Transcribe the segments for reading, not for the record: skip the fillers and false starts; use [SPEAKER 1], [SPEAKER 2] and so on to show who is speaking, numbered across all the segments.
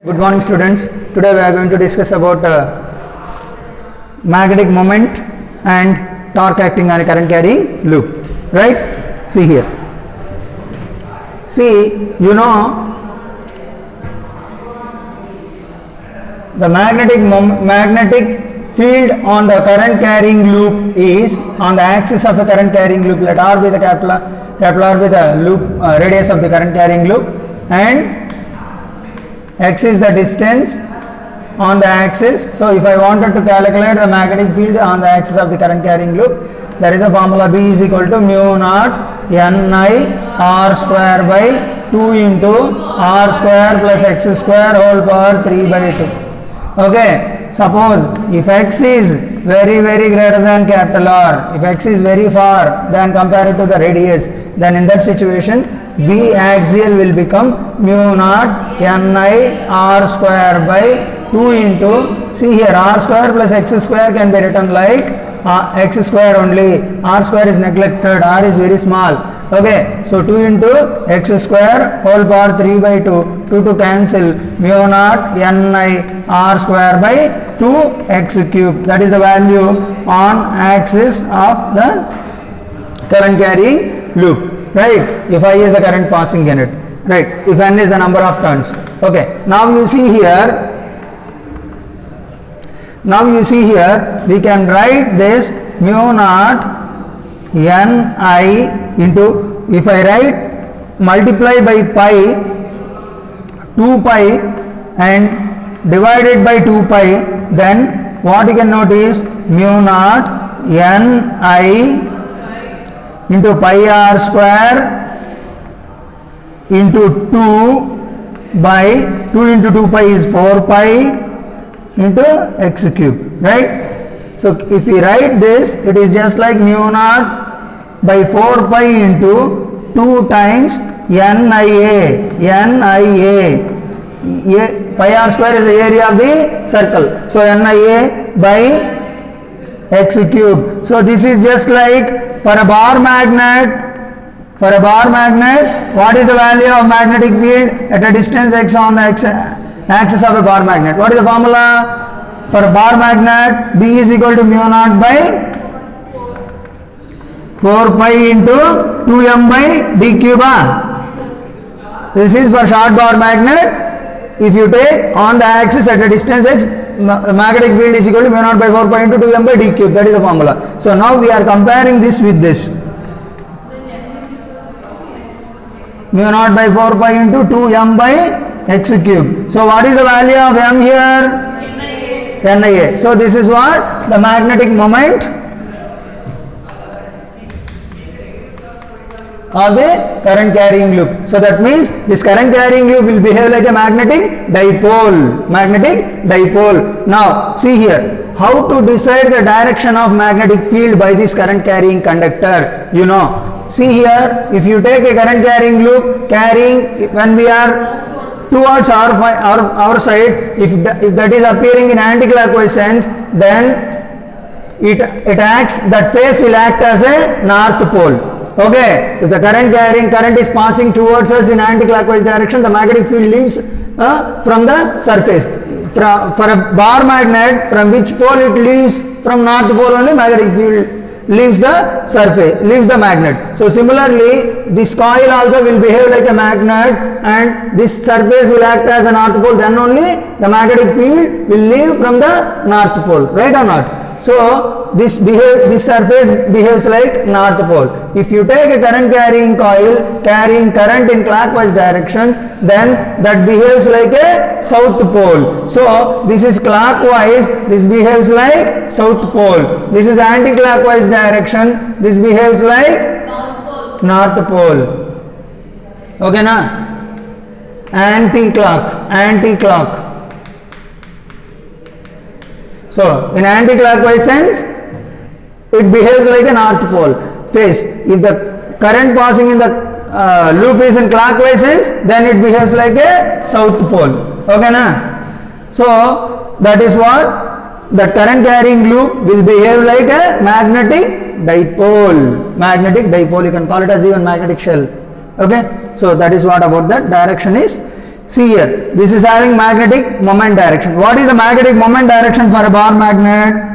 [SPEAKER 1] Good morning students. Today we are going to discuss about magnetic moment and torque acting on a current carrying loop. Right? See here. See, you know the magnetic field on the current carrying loop is on the axis of a current carrying loop. Let R be the capital R be the loop radius of the current carrying loop, and x is the distance on the axis. So if I wanted to calculate the magnetic field on the axis of the current carrying loop, there is a formula B is equal to mu naught Ni R square by 2 into R square plus x square whole power 3 by 2. Okay, suppose if x is very greater than capital R, if x is very far than compared to the radius, then in that situation B axial will become mu naught Ni R square by 2 into, see here, R square plus x square can be written like x square only. R square is neglected, R is very small. Okay, so 2 into x square whole power 3 by 2, 2 to cancel, mu naught Ni R square by 2x cube. That is the value on axis of the current carrying loop. Right, if I is the current passing in it, right, if n is the number of turns. Okay, now you see here, we can write this mu naught Ni into, if I write multiply by pi 2 pi and divided by 2 pi, then what you can note is mu naught Ni into pi r square into 2 by 2 into 2 pi is 4 pi into x cube, right? So if we write this, it is just like mu naught by 4 pi into 2 times Nia. Pi r square is the area of the circle, so Nia by x cube. So this is just like for a bar magnet, what is the value of magnetic field at a distance x on the axis of a bar magnet? What is the formula for a bar magnet? B is equal to mu naught by 4 pi into 2m by d cube. This is for short bar magnet. If you take on the axis at a distance x, magnetic field is equal to mu naught by 4 pi into 2m by d cube. That is the formula. So now we are comparing this with this. Mu naught by 4 pi into 2m by x cube. So what is the value of m here? Nia. So this is what? The magnetic moment of the current carrying loop. So that means this current carrying loop will behave like a magnetic dipole. Now see here, how to decide the direction of magnetic field by this current carrying conductor? You know, see here, if you take a current carrying loop carrying, when we are towards our side, if that is appearing in anti-clockwise sense, then it acts, that phase will act as a north pole. Okay, if the current is passing towards us in anti-clockwise direction, the magnetic field leaves from the surface. For a bar magnet, from which pole it leaves? From north pole only, magnetic field leaves the surface, leaves the magnet. So similarly, this coil also will behave like a magnet, and this surface will act as a north pole. Then only the magnetic field will leave from the north pole. Right or not? So this surface behaves like north pole. If you take a current carrying coil carrying current in clockwise direction, then that behaves like a south pole. So this is clockwise, this behaves like south pole. This is anti-clockwise direction, this behaves like north pole. Okay na? Anti-clock. So in anti-clockwise sense, it behaves like a north pole phase. If the current passing in the loop is in clockwise sense, then it behaves like a south pole. Okay na? So that is what the current carrying loop will behave like a magnetic dipole. You can call it as even magnetic shell. Okay, so that is what about that direction is See here, this is having magnetic moment direction. What is the magnetic moment direction for a bar magnet?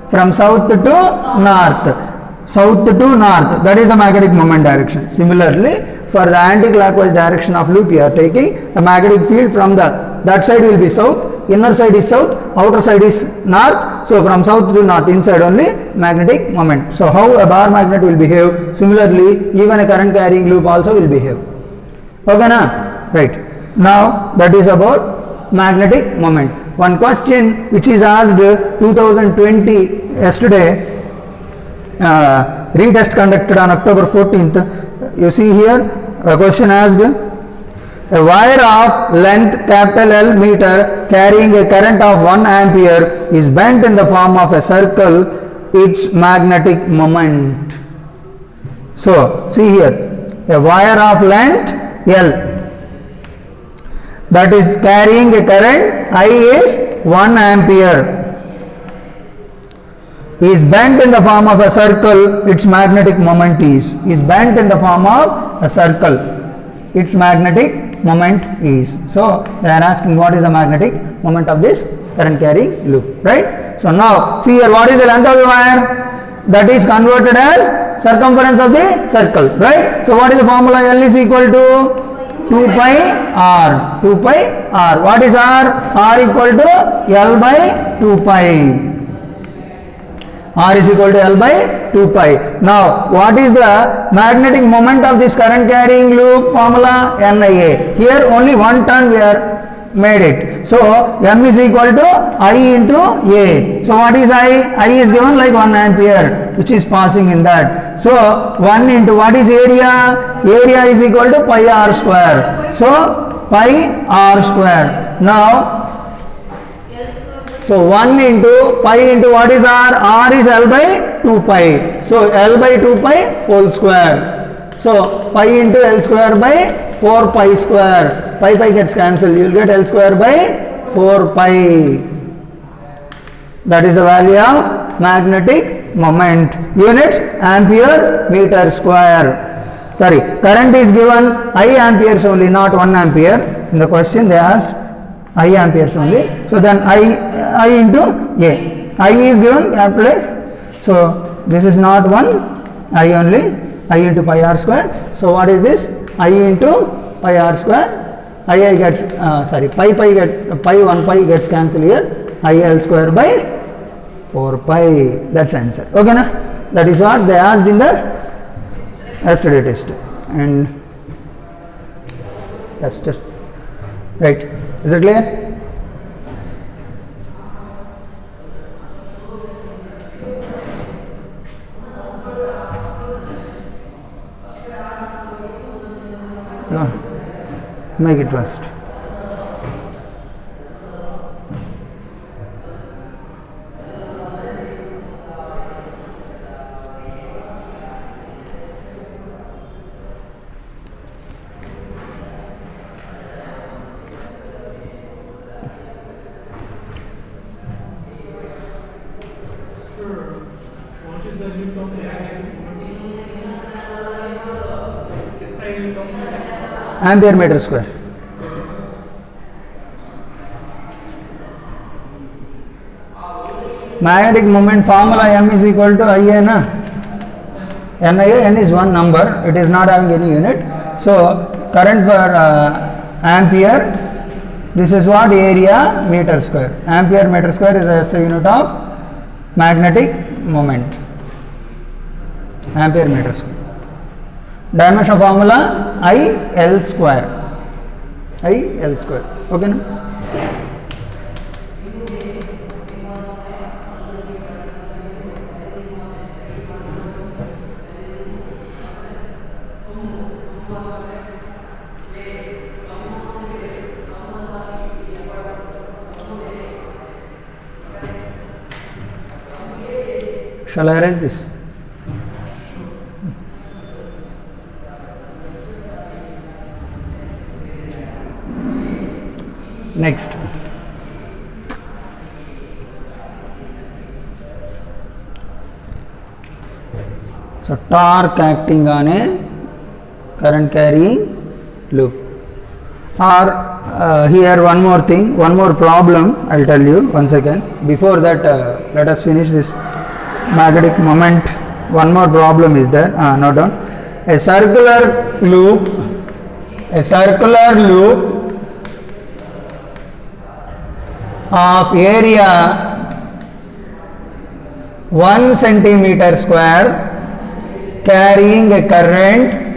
[SPEAKER 1] From south to north. South to north, that is the magnetic moment direction. Similarly, for the anti-clockwise direction of loop, you are taking the magnetic field from that side will be south, inner side is south, outer side is north. So from south to north, inside only magnetic moment. So how a bar magnet will behave? Similarly, even a current carrying loop also will behave. Okay na? Right. Now that is about magnetic moment. One question which is asked 2020 yesterday, retest conducted on October 14th. You see here a question asked, a wire of length capital L meter carrying a current of 1 ampere is bent in the form of a circle, its magnetic moment. So see here, a wire of length L that is carrying a current I is 1 ampere is bent in the form of a circle, its magnetic moment is bent in the form of a circle, its magnetic moment is. So they are asking what is the magnetic moment of this current carrying loop, right? So now see here, what is the length of the wire? That is converted as circumference of the circle, right? So what is the formula? L is equal to 2 pi r. 2 pi r. What is r? R equal to L by 2 pi. R is equal to L by 2 pi. Now, what is the magnetic moment of this current carrying loop? Formula NIA. Here only one turn we are made it. So, M is equal to I into A. So, what is I? I is given like 1 ampere which is passing in that. So, 1 into what is area? Area is equal to pi r square. So, pi r square. Now, so 1 into pi into what is r? R is L by 2 pi. So L by 2 pi whole square. So pi into L square by 4 pi square. Pi gets cancelled. You will get L square by 4 pi. That is the value of magnetic moment. Units ampere meter square. Sorry, current is given I amperes only, not 1 ampere. In the question they asked I amperes only. So then I into A. I is given capital A. So this is not 1, I only, I into pi r square. So what is this? I into pi r square. I gets, pi 1 pi gets cancelled here. I L square by 4 pi. That's answer. Okay na? That is what they asked in the yesterday test. And that's just right. Is it clear? No. Make it first. Ampere meter square. Magnetic moment formula M is equal to IA na. NIA, N is one number, it is not having any unit. So current for ampere, this is what? Area meter square. Ampere meter square is a SI unit of magnetic moment. Ampere meter square. Dimension formula I L square. I L square. Okay na? Shall I erase this? Next. So torque acting on a current carrying loop. Or here one more thing, one more problem I'll tell you once again. Before that, let us finish this magnetic moment. One more problem is there. Note down. A circular loop of area 1 centimeter square carrying a current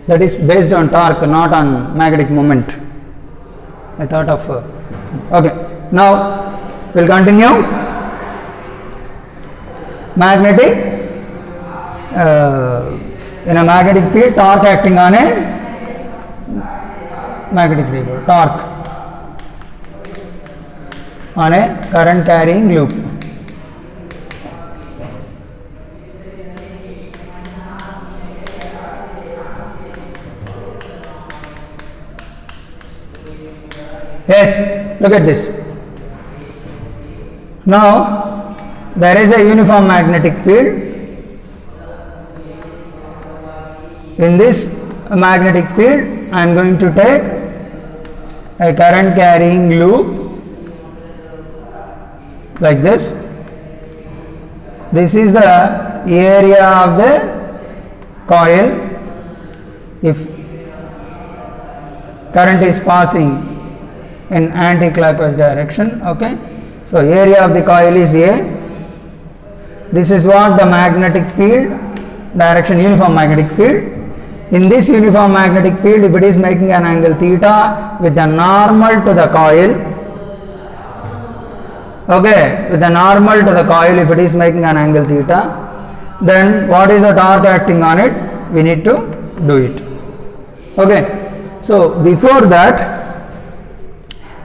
[SPEAKER 1] that is based on torque, not on magnetic moment. I thought of okay. Now we'll continue. Magnetic in a magnetic field, torque acting on a magnetic dipole, torque on a current carrying loop. Yes, look at this. Now there is a uniform magnetic field. In this magnetic field, I am going to take a current carrying loop like this. This is the area of the coil if current is passing in anti-clockwise direction. Okay, so area of the coil is A. This is what the magnetic field direction, uniform magnetic field. In this uniform magnetic field, if it is making an angle theta with the normal to the coil, okay, with the normal to the coil, if it is making an angle theta, then what is the torque acting on it? We need to do it. Okay, so before that,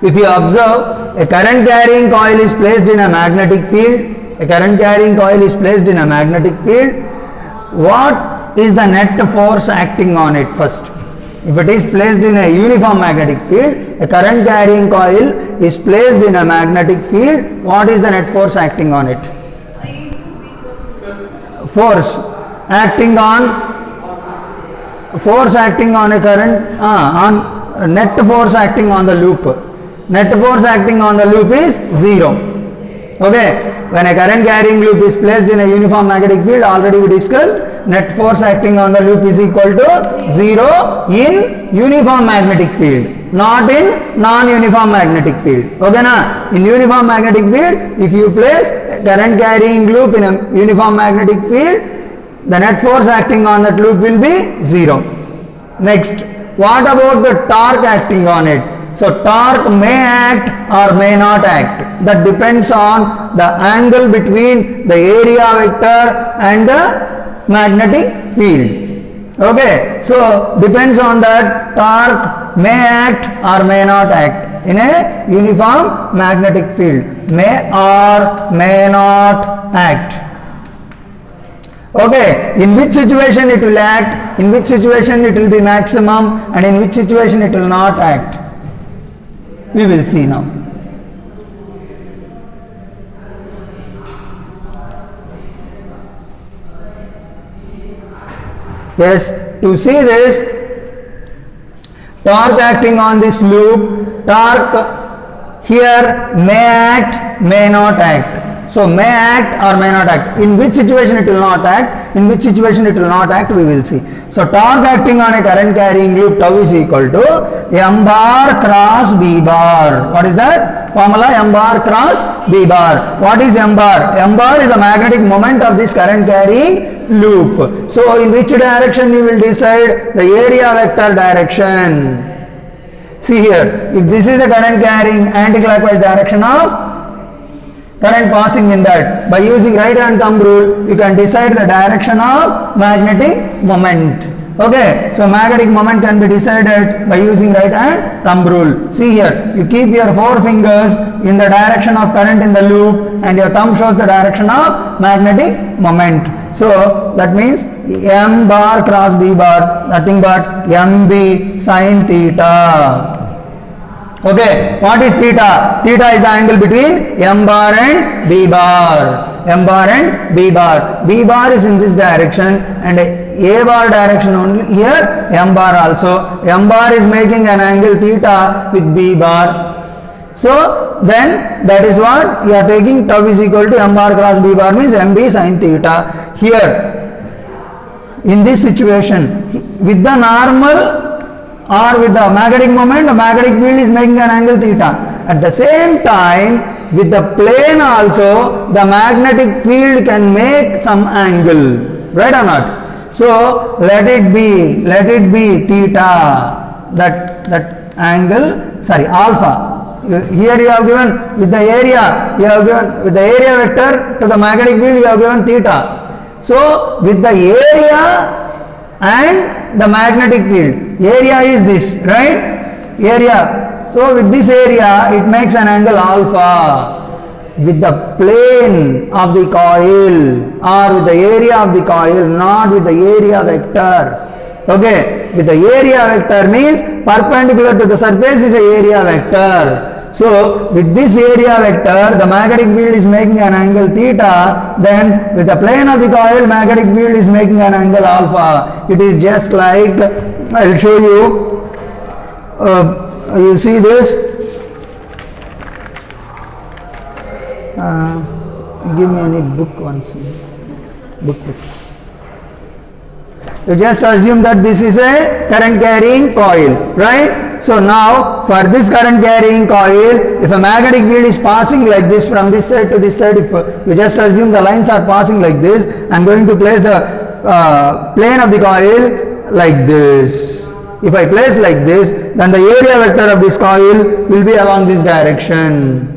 [SPEAKER 1] if you observe, a current carrying coil is placed in a magnetic field. A current carrying coil is placed in a magnetic field. What is the net force acting on it first? If it is placed in a uniform magnetic field, a current carrying coil is placed in a magnetic field. What is the net force acting on it? Force acting on a current on net force acting on the loop. Net force acting on the loop is 0. Okay, when a current carrying loop is placed in a uniform magnetic field, already we discussed, net force acting on the loop is equal to 0 in uniform magnetic field, not in non-uniform magnetic field. Okay na? In uniform magnetic field, if you place a current carrying loop in a uniform magnetic field, the net force acting on that loop will be 0. Next, what about the torque acting on it? So torque may act or may not act. That depends on the angle between the area vector and the magnetic field. Okay, so depends on that, torque may act or may not act in a uniform magnetic field. May or may not act. Okay, in which situation it will act, in which situation it will be maximum, and in which situation it will not act, we will see now. Yes, to see this, torque acting on this loop, torque here may act, may not act. So may act or may not act. In which situation it will not act, in which situation it will not act, we will see. So torque acting on a current carrying loop, tau is equal to m bar cross b bar. What is that? Formula m bar cross b bar. What is m bar? M bar is the magnetic moment of this current carrying loop. So in which direction you will decide? The area vector direction. See here, if this is the current carrying anti-clockwise direction of current passing in that, by using right hand thumb rule you can decide the direction of magnetic moment. Okay, so magnetic moment can be decided by using right hand thumb rule. See here, you keep your four fingers in the direction of current in the loop and your thumb shows the direction of magnetic moment. So that means M bar cross B bar, nothing but MB sin theta. Okay, what is theta? Theta is the angle between M bar and B bar. M bar and B bar. B bar is in this direction and A bar direction only. Here M bar also. M bar is making an angle theta with B bar. So then that is what you are taking, tau is equal to M bar cross B bar means MB sin theta. Here in this situation with the normal or with the magnetic moment, the magnetic field is making an angle theta. At the same time, with the plane also, the magnetic field can make some angle, right or not? So let it be theta, that angle, sorry, alpha. Here you have given with the area, you have given with the area vector to the magnetic field, you have given theta. So with the area and the magnetic field, area is this, right? Area. So with this area it makes an angle alpha. With the plane of the coil or with the area of the coil, not with the area vector. Okay, with the area vector means perpendicular to the surface is a area vector. So with this area vector the magnetic field is making an angle theta, then with the plane of the coil magnetic field is making an angle alpha. It is just like, I will show you, you see this, give me any book once, book. You just assume that this is a current carrying coil, right? So now for this current carrying coil, if a magnetic field is passing like this from this side to this side, if you just assume the lines are passing like this, I am going to place the plane of the coil like this. If I place like this, then the area vector of this coil will be along this direction.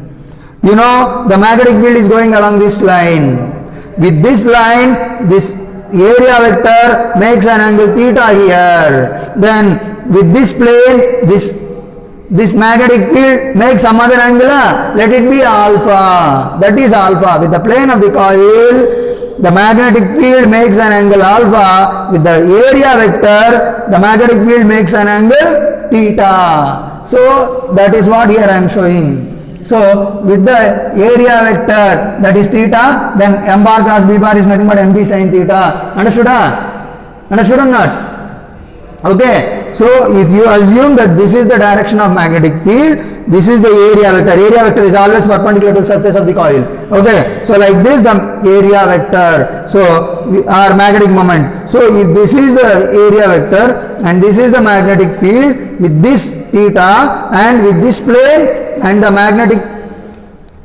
[SPEAKER 1] You know, the magnetic field is going along this line. With this line, this area vector makes an angle theta here. Then with this plane, this magnetic field makes some other angle. Let it be alpha. That is alpha. With the plane of the coil, the magnetic field makes an angle alpha. With the area vector, the magnetic field makes an angle theta. So that is what here I am showing. So with the area vector, that is theta, then M bar cross B bar is nothing but MB sin theta. Understood? Understood or not? Okay. So if you assume that this is the direction of magnetic field, this is the area vector. Area vector is always perpendicular to the surface of the coil. Okay. So like this, the area vector. So our magnetic moment. So if this is the area vector and this is the magnetic field, with this theta and with this plane and the magnetic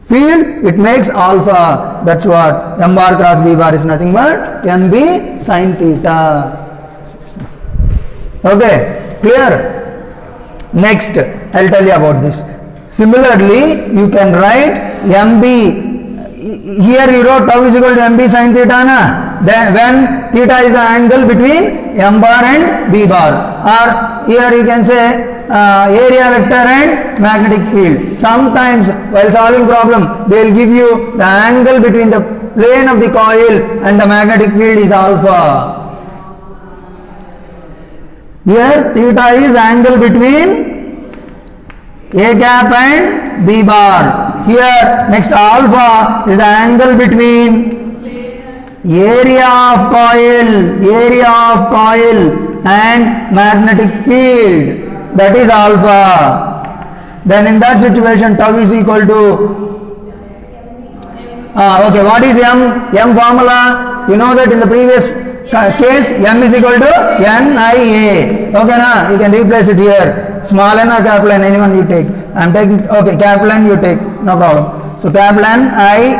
[SPEAKER 1] field, it makes alpha. That's what M bar cross B bar is nothing but MB sin theta. Okay, clear? Next, I'll tell you about this. Similarly, you can write MB. Here you wrote tau is equal to MB sin theta, na? Then when theta is the angle between M bar and B bar, or here you can say area vector and magnetic field. Sometimes while solving problem, they will give you the angle between the plane of the coil and the magnetic field is alpha. Here theta is angle between A cap and B bar. Here next alpha is the angle between area of coil and magnetic field. That is alpha. Then in that situation tau is equal to okay, what is M? M formula, you know that in the previous case M is equal to NIA. Okay, na? You can replace it here. Small n or capital N, anyone you take. I am taking, okay, capital N you take, no problem. So capital N,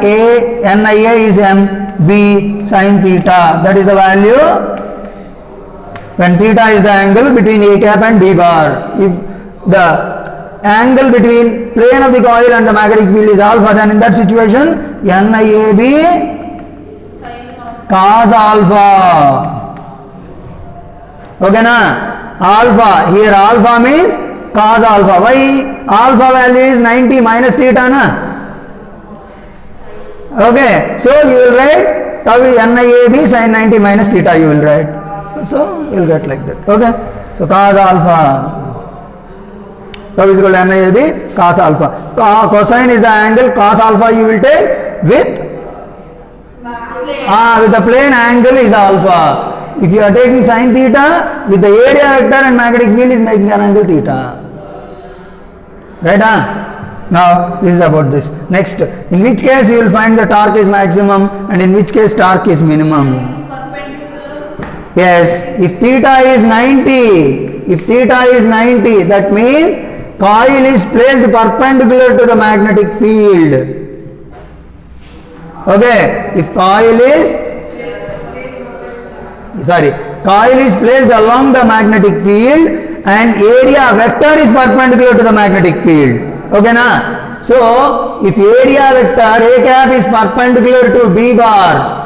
[SPEAKER 1] NIA is MB sin theta. That is the value when theta is the angle between A cap and B bar. If the angle between plane of the coil and the magnetic field is alpha, then in that situation NIAB cos alpha. Okay na? Alpha, here alpha means cos alpha. Why? Alpha value is 90 minus theta na? Okay, so you will write tau is NIAB sin 90 minus theta you will write. So you will get like that. Okay, so cos alpha, tau is equal to NIAB cos alpha. Cosine is the angle, cos alpha you will take with the plane angle is alpha. If you are taking sin theta, with the area vector and magnetic field is making an angle theta. Right? Now this is about this. Next, in which case you will find the torque is maximum and in which case torque is minimum. Yes, if theta is 90, that means coil is placed perpendicular to the magnetic field. Okay, if coil is placed along the magnetic field and area vector is perpendicular to the magnetic field. Okay na? So if area vector A cap is perpendicular to B bar,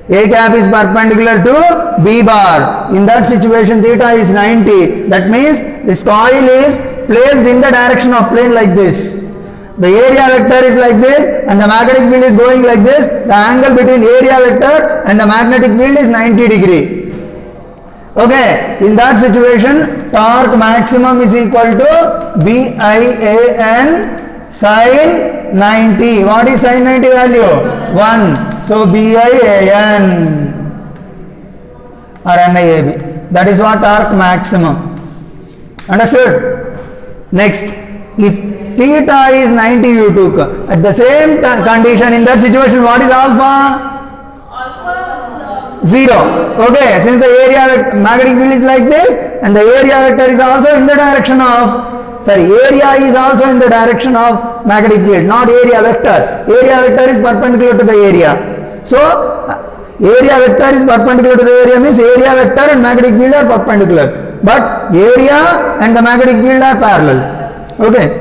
[SPEAKER 1] A cap is perpendicular to B bar, in that situation theta is 90. That means this coil is placed in the direction of plane like this. The area vector is like this and the magnetic field is going like this. The angle between area vector and the magnetic field is 90 degree. Okay, in that situation torque maximum is equal to BIAN sin 90. What is sin 90 value? 1. So BIAN or NIAB. That is what torque maximum. Understood? Next, if theta is 90 you took, at the same condition in that situation what is alpha? 0. Okay, since the area magnetic field is like this and the area vector is also in the direction of, area is also in the direction of magnetic field, not area vector. Area vector is perpendicular to the area. So area vector is perpendicular to the area means area vector and magnetic field are perpendicular, but area and the magnetic field are parallel. Okay,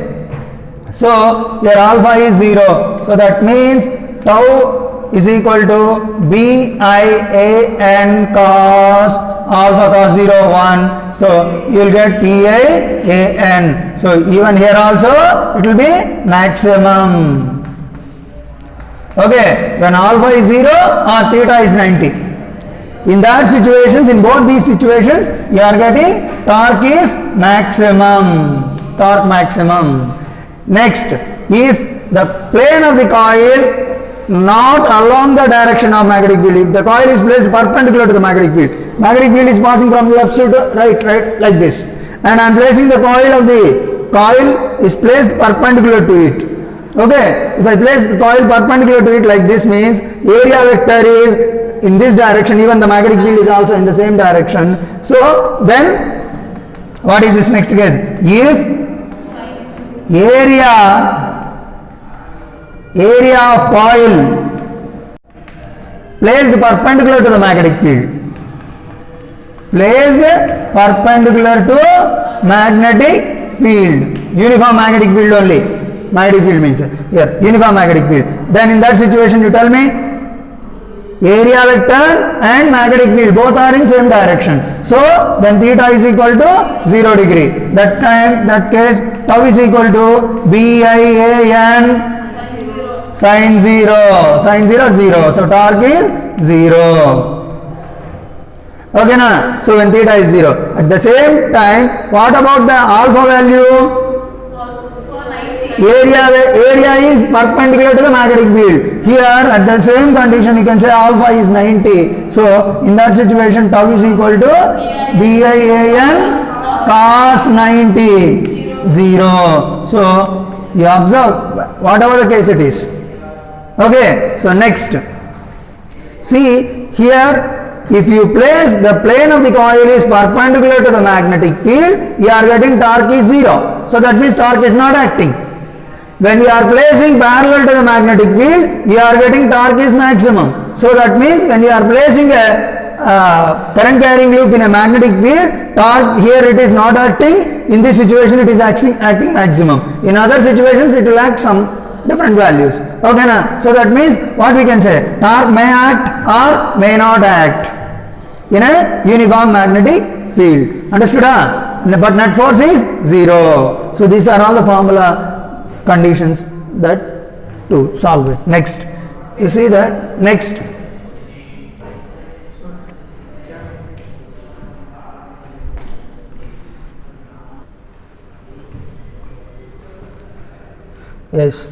[SPEAKER 1] so your alpha is 0, so that means tau is equal to BIAN cos alpha cos 0 1. So you will get PIAN. So even here also it will be maximum. Okay, when alpha is 0 or theta is 90. In that situations, in both these situations, you are getting torque is maximum. Torque maximum. Next, if the plane of the coil not along the direction of magnetic field, if the coil is placed perpendicular to the magnetic field is passing from left to right like this, and I am placing the coil is placed perpendicular to it. Okay, if I place the coil perpendicular to it like this means area vector is in this direction, even the magnetic field is also in the same direction. So then what is this next case? If area of coil placed perpendicular to the magnetic field, uniform magnetic field only, magnetic field means here uniform magnetic field, then in that situation you tell me area vector and magnetic field both are in same direction, so then theta is equal to 0 degree. That case tau is equal to BIAN sin 0, 0. So torque is 0. Okay na? So when theta is 0. At the same time, what about the alpha value? Area is perpendicular to the magnetic field. Here at the same condition you can say alpha is 90. So in that situation tau is equal to BIAN cos 90, 0. So you observe whatever the case it is. Okay, so next, see here, if you place the plane of the coil is perpendicular to the magnetic field, you are getting torque is 0. So that means torque is not acting. When you are placing parallel to the magnetic field, you are getting torque is maximum. So that means when you are placing a current carrying loop in a magnetic field, torque here it is not acting. In this situation it is acting maximum. In other situations it will act some different values. Okay na? So that means what we can say, torque may act or may not act. in a uniform magnetic field. Understood? But net force is 0. So these are all the formula conditions that to solve it. Next, you see that next. Yes.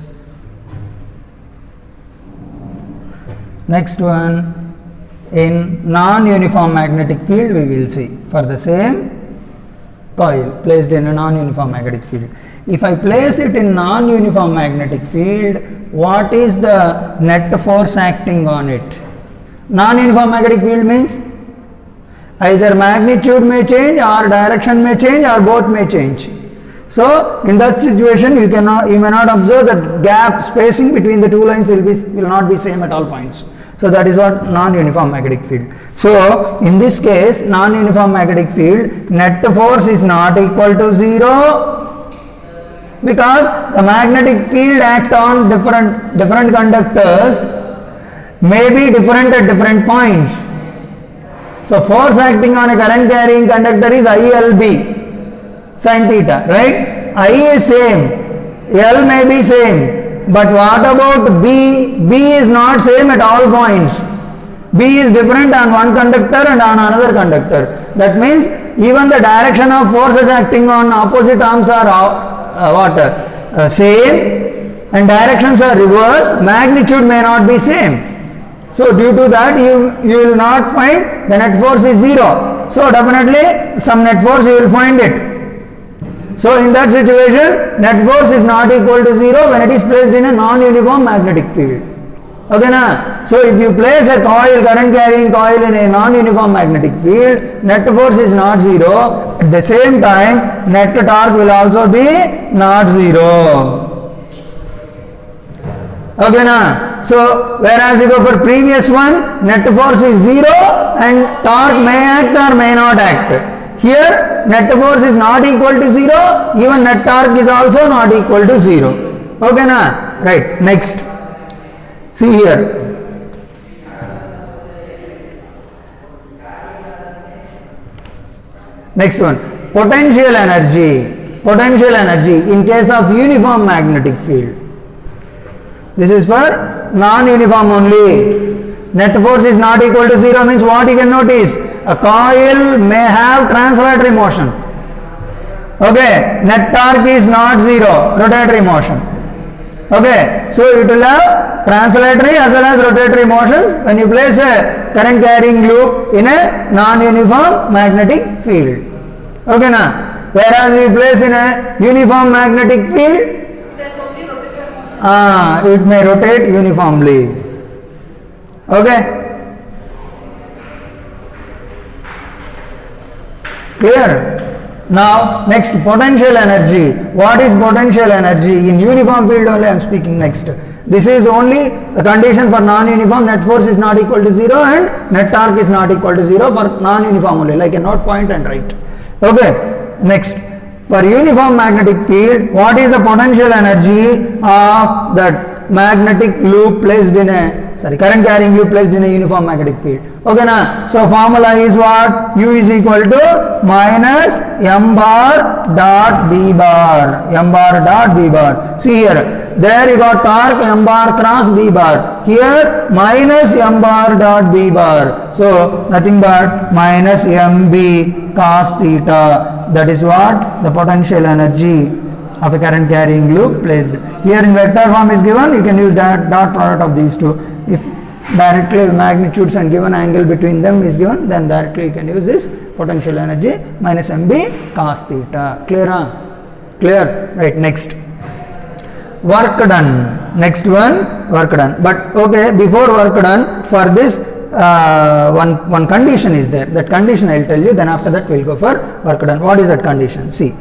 [SPEAKER 1] Next one, in non-uniform magnetic field we will see for the same coil placed in a non-uniform magnetic field. If I place it in non-uniform magnetic field, what is the net force acting on it? Non-uniform magnetic field means either magnitude may change or direction may change or both may change. So in that situation you may not observe that gap spacing between the two lines will not be same at all points. So that is what non-uniform magnetic field. So in this case, non-uniform magnetic field, net force is not equal to 0 because the magnetic field act on different conductors may be different at different points. So force acting on a current carrying conductor is ILB sin theta, right? I is same, L may be same, but what about B? B is not same at all points. B is different on one conductor and on another conductor. That means even the direction of forces acting on opposite arms are same, and directions are reversed, magnitude may not be same. So due to that you will not find the net force is 0. So definitely some net force you will find it. So in that situation, net force is not equal to 0 when it is placed in a non-uniform magnetic field. Okay na? So if you place a coil, current carrying coil in a non-uniform magnetic field, net force is not 0. At the same time, net torque will also be not 0. Okay na? So whereas you go for previous one, net force is 0 and torque may act or may not act. Here net force is not equal to 0, even net torque is also not equal to 0. Okay na? Right, next. See here. Next one, potential energy. Potential energy in case of uniform magnetic field. This is for non-uniform only. Net force is not equal to 0 means what you can notice? A coil may have translatory motion. Okay, net torque is not 0, rotatory motion. Okay, so it will have translatory as well as rotatory motions when you place a current carrying loop in a non-uniform magnetic field. Okay na? Whereas you place in a uniform magnetic field,
[SPEAKER 2] there's only rotatory motion.
[SPEAKER 1] It may rotate uniformly. Okay. Clear? Now next, potential energy. What is potential energy? In uniform field only I am speaking next. This is only the condition for non-uniform. Net force is not equal to 0 and net torque is not equal to 0 for non-uniform only, like a note, point and write. Okay. Next, for uniform magnetic field, what is the potential energy of that magnetic loop placed in a current carrying loop placed in a uniform magnetic field? Okay na? So formula is what? U is equal to minus m bar dot b bar. M bar dot b bar. See here, there you got torque m bar cross b bar. Here minus m bar dot b bar. So nothing but minus mb cos theta. That is what? The potential energy of a current carrying loop placed. Here in vector form is given, you can use that dot product of these two. If directly magnitudes and given angle between them is given, then directly you can use this potential energy minus mb cos theta. Clear? Clear? Right, next. Work done. Next one, work done. But okay, before work done, for this one condition is there. That condition I will tell you, then after that we will go for work done. What is that condition? See.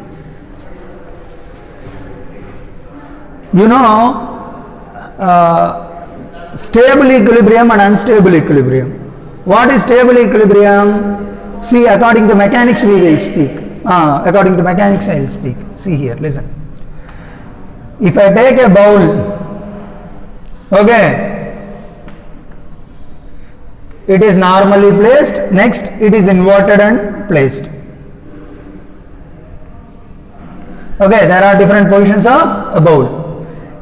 [SPEAKER 1] You know, stable equilibrium and unstable equilibrium. What is stable equilibrium? See, according to mechanics we will speak. According to mechanics I will speak. See here, listen. If I take a bowl, okay, it is normally placed. Next, it is inverted and placed. Okay, there are different positions of a bowl.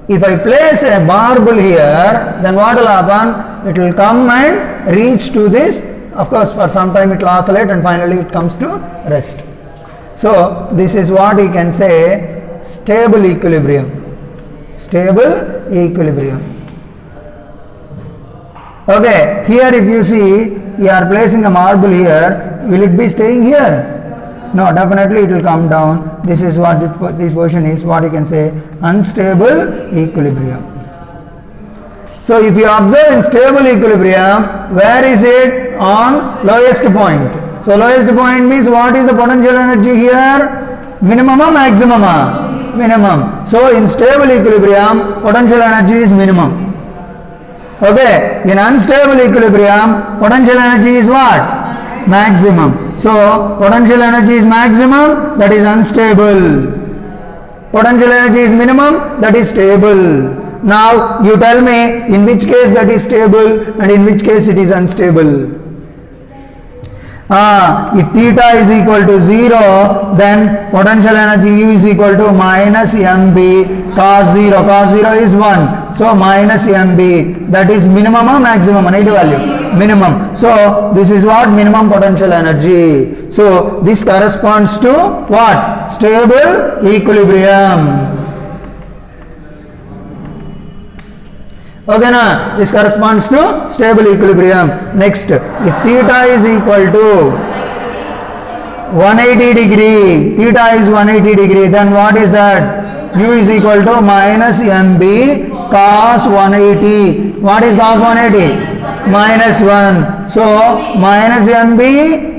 [SPEAKER 1] If I place a marble here, then what will happen? It will come and reach to this. Of course, for some time it will oscillate and finally it comes to rest. So, this is what you can say stable equilibrium. Stable equilibrium. Okay, here if you see, you are placing a marble here, will it be staying here? No, definitely it will come down. This is what this position is, what you can say unstable equilibrium. So if you observe in stable equilibrium, where is it? On lowest point. So lowest point means what is the potential energy here? Minimum or maximum? Minimum. So in stable equilibrium, potential energy is minimum. Okay, in unstable equilibrium, potential energy is what? Maximum. So potential energy is maximum, that is unstable. Potential energy is minimum, that is stable. Now you tell me in which case that is stable and in which case it is unstable. If theta is equal to 0, then potential energy U is equal to minus mb cos 0. Cos 0 is 1. So minus mb, that is minimum or maximum? Negative value. Minimum. So this is what? Minimum potential energy. So this corresponds to what? Stable equilibrium. Okay, na? This corresponds to stable equilibrium. Next, if theta is equal to 180 degree, theta is 180 degree, then what is that? U is equal to minus mb cos 180. What is cos 180? Minus 1. So, minus mb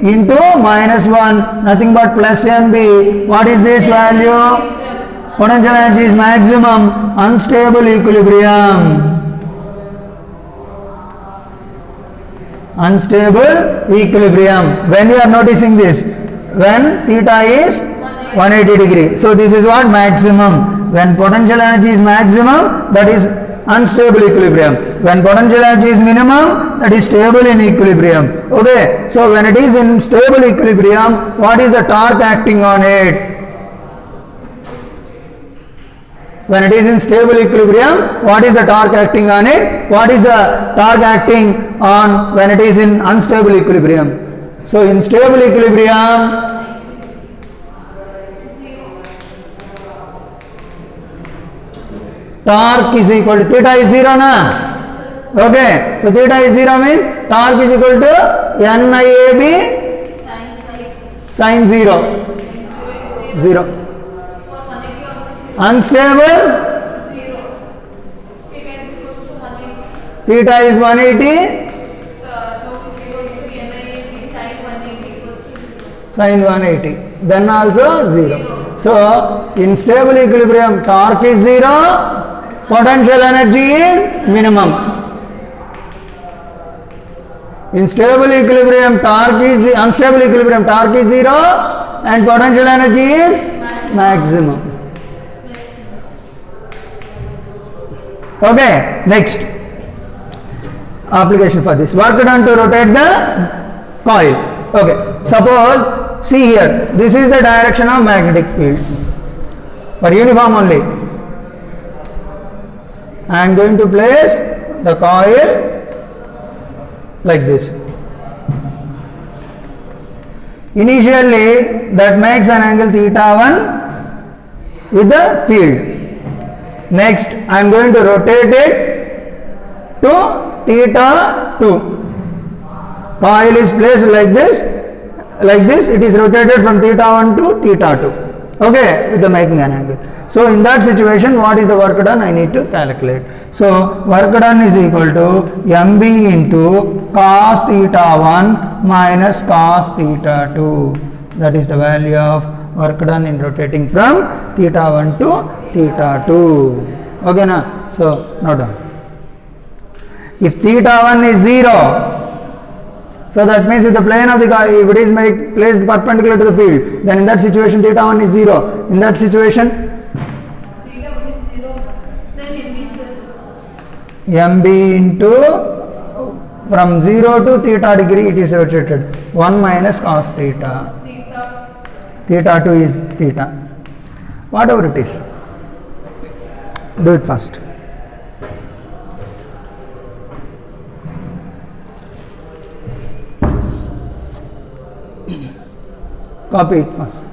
[SPEAKER 1] into minus 1, nothing but plus mb. What is this value? Potential energy is maximum, unstable equilibrium. Unstable equilibrium. When we are noticing this, when theta is 180 degree. So this is what? Maximum. When potential energy is maximum, that is unstable equilibrium. When potential energy is minimum, that is stable in equilibrium. Okay. So when it is in stable equilibrium, what is the torque acting on it? When it is in stable equilibrium, what is the torque acting on it? What is the torque acting on when it is in unstable equilibrium? So in stable equilibrium, torque is equal to theta is 0 na? Okay. So theta is 0 means torque is equal to NIAB sin 0. 0. Unstable, theta is 180, sin 180, then also 0. So in stable equilibrium, torque is 0, potential energy is minimum. In stable equilibrium, torque is unstable equilibrium, torque is 0 and potential energy is maximum. Okay, next application for this. Work done to rotate the coil. Okay, suppose, see here, this is the direction of magnetic field for uniform only. I am going to place the coil like this. Initially, that makes an angle theta 1 with the field. Next, I am going to rotate it to theta 2. Coil is placed like this, it is rotated from theta 1 to theta 2. Okay, with the making an angle. So in that situation, what is the work done? I need to calculate. So work done is equal to mb into cos theta 1 minus cos theta 2. That is the value of work done in rotating from theta 1 to theta 2. Okay, na? So note down. If theta 1 is 0, so that means if the plane of the coil, if it is placed perpendicular to the field, then in that situation theta 1 is 0. In that situation,
[SPEAKER 2] theta 1 is 0, then MB is 0.
[SPEAKER 1] mb into from 0 to theta degree it is rotated. 1 minus cos theta.
[SPEAKER 2] Theta.
[SPEAKER 1] Theta 2 is theta. Whatever it is. Do it first. Copy it first.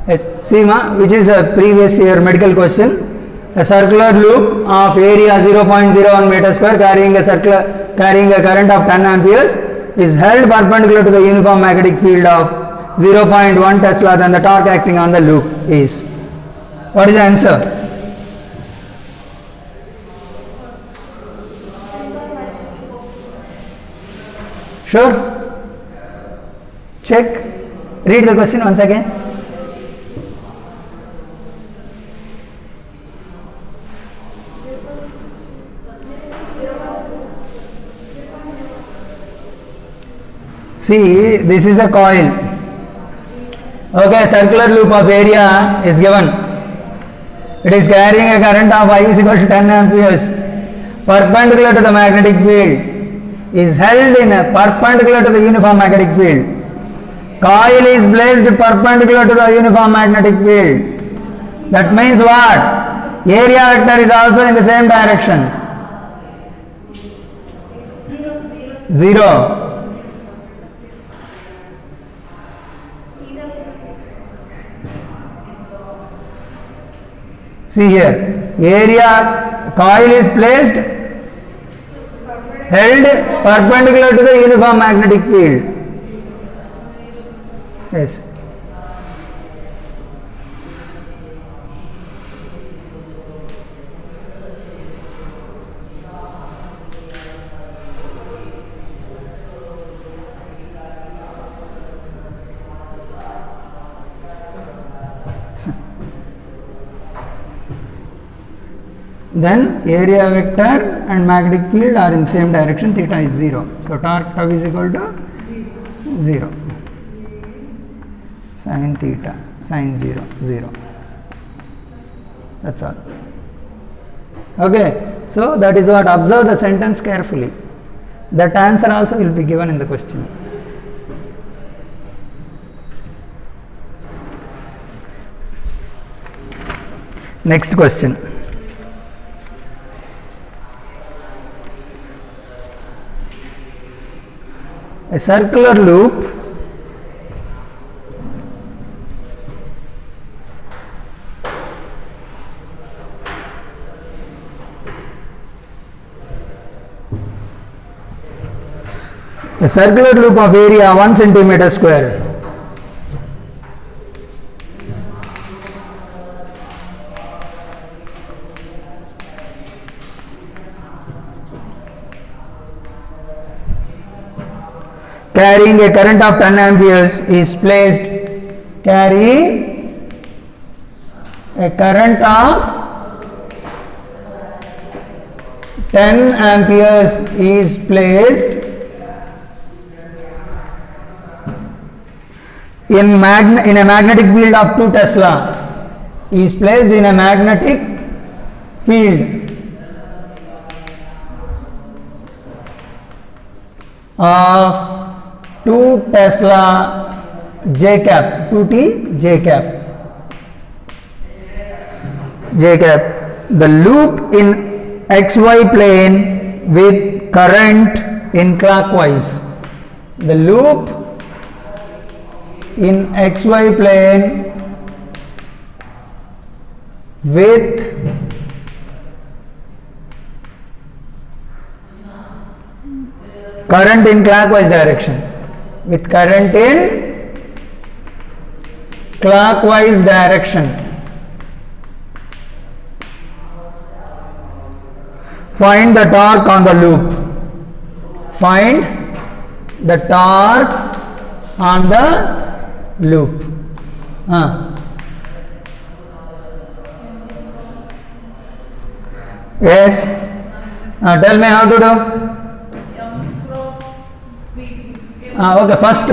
[SPEAKER 1] Yes, see which is a previous year medical question. A circular loop of area 0.01 meter square carrying a current of 10 amperes is held perpendicular to the uniform magnetic field of 0.1 Tesla. Then the torque acting on the loop is. What is the answer? Sure? Check. Read the question once again. See, this is a coil. Okay, circular loop of area is given. It is carrying a current of I is equal to 10 amperes perpendicular to the magnetic field. Is held in a perpendicular to the uniform magnetic field. Coil is placed perpendicular to the uniform magnetic field. That means what? Area vector is also in the same direction. 0. See here, area coil is placed held perpendicular to the uniform magnetic field. Yes. Then area vector and magnetic field are in the same direction, theta is 0. So torque tau is equal to 0. Sin theta, sin 0, 0. That's all. Okay, so that is what. Observe the sentence carefully. That answer also will be given in the question. Next question. A circular loop of area 1 centimeter square carrying a current of 10 amperes is placed, carrying a current of 10 amperes is placed in a magnetic field of 2 Tesla, is placed in a magnetic field of 2 Tesla J cap, 2T J cap. J cap. The loop in XY plane with current in clockwise. The loop in XY plane with current in clockwise direction. With current in clockwise direction. Find the torque on the loop. Find the torque on the loop. Yes. Tell me how to do. Okay, first,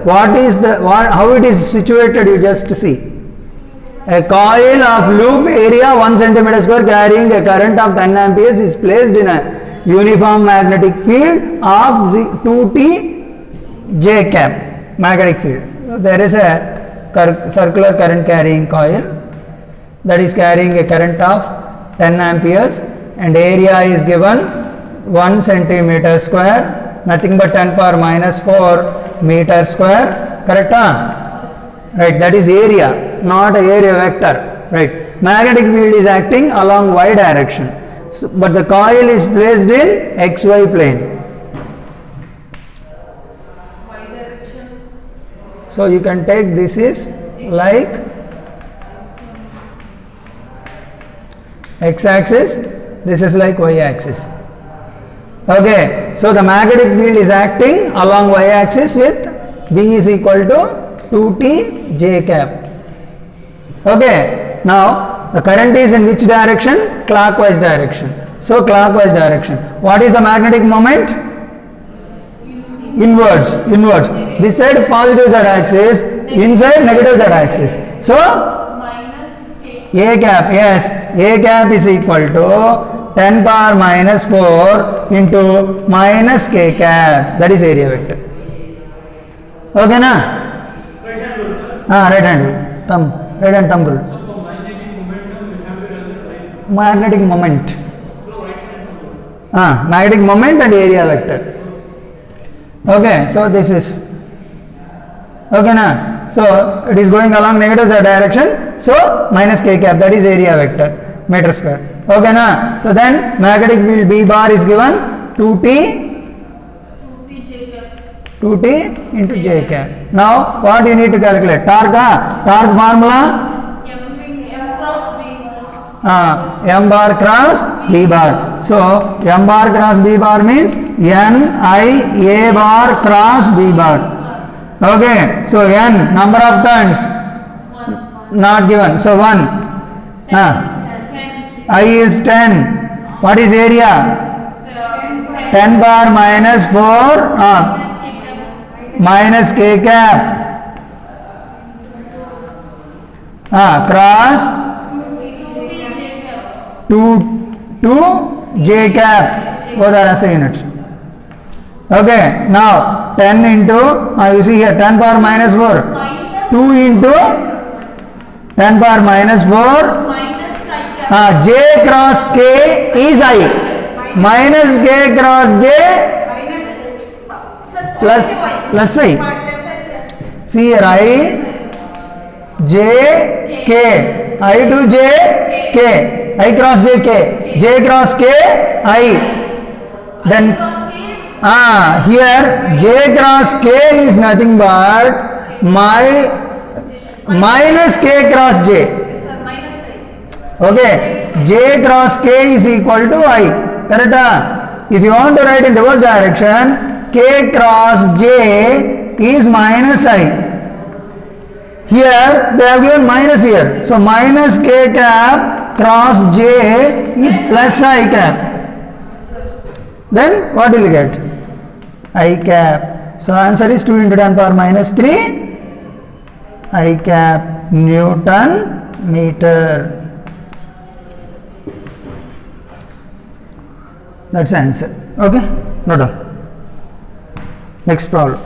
[SPEAKER 1] what is the how it is situated? You just see. A coil of loop area 1 centimeter square carrying a current of 10 amperes is placed in a uniform magnetic field of 2T J cap magnetic field. So there is a circular current carrying coil that is carrying a current of 10 amperes and area is given 1 centimeter square, nothing but 10 power minus 4 meter square, correct? Right, that is area, not a area vector, right? Magnetic field is acting along y direction, so, but the coil is placed in xy plane.
[SPEAKER 2] Y direction.
[SPEAKER 1] So you can take this is like x-axis, this is like y-axis. Okay, so the magnetic field is acting along y-axis with B is equal to 2T J cap. Okay, now the current is in which direction? Clockwise direction. So clockwise direction. What is the magnetic moment? Inwards. This side positive z axis, inside negative z axis. So
[SPEAKER 2] Minus K.
[SPEAKER 1] A cap, yes, A cap is equal to 10 power minus 4 into minus K cap, that is area vector. Okay na? Right hand thumb rule.
[SPEAKER 3] So for magnetic momentum, we have to run the right.
[SPEAKER 1] Magnetic moment.
[SPEAKER 3] So right hand thumb.
[SPEAKER 1] Magnetic moment and area vector. Okay, so this is okay na? So it is going along negative z direction, so minus K cap, that is area vector, meter square. Okay na? So then magnetic field B bar is given 2T
[SPEAKER 2] 2T J cap.
[SPEAKER 1] 2T into J cap. Now what you need to calculate? Torque, torque formula?
[SPEAKER 2] M cross B, sir.
[SPEAKER 1] M bar cross B bar. So M bar cross B bar means N I A bar cross B bar. Okay, so N number of turns
[SPEAKER 2] 1.
[SPEAKER 1] not given. So 1.
[SPEAKER 2] 10.
[SPEAKER 1] I is 10. What is area? 10 bar minus 4 minus K cap cross
[SPEAKER 2] 2T J cap.
[SPEAKER 1] 2 J cap, both are SI units. Okay, now 10 into you see here 10 power minus 4,
[SPEAKER 2] Minus
[SPEAKER 1] 2 into 10 power minus 4
[SPEAKER 2] minus I cap.
[SPEAKER 1] J cross K is I minus K cross J plus I.
[SPEAKER 2] Plus I, sir.
[SPEAKER 1] See here I J K, I to J K, I cross J K, J cross K I. Then
[SPEAKER 2] Cross K.
[SPEAKER 1] here J cross K is nothing but minus K cross J.
[SPEAKER 2] Yes, sir. Minus I.
[SPEAKER 1] Okay, J cross K is equal to I. Correct? If you want to write in reverse direction, K cross J is minus I. Here they have given minus here. So minus K cap cross J is plus I cap. Then what will you get? I cap. So answer is 2 into 10 power minus 3 I cap Newton meter. That's the answer. Okay, no doubt. Next problem.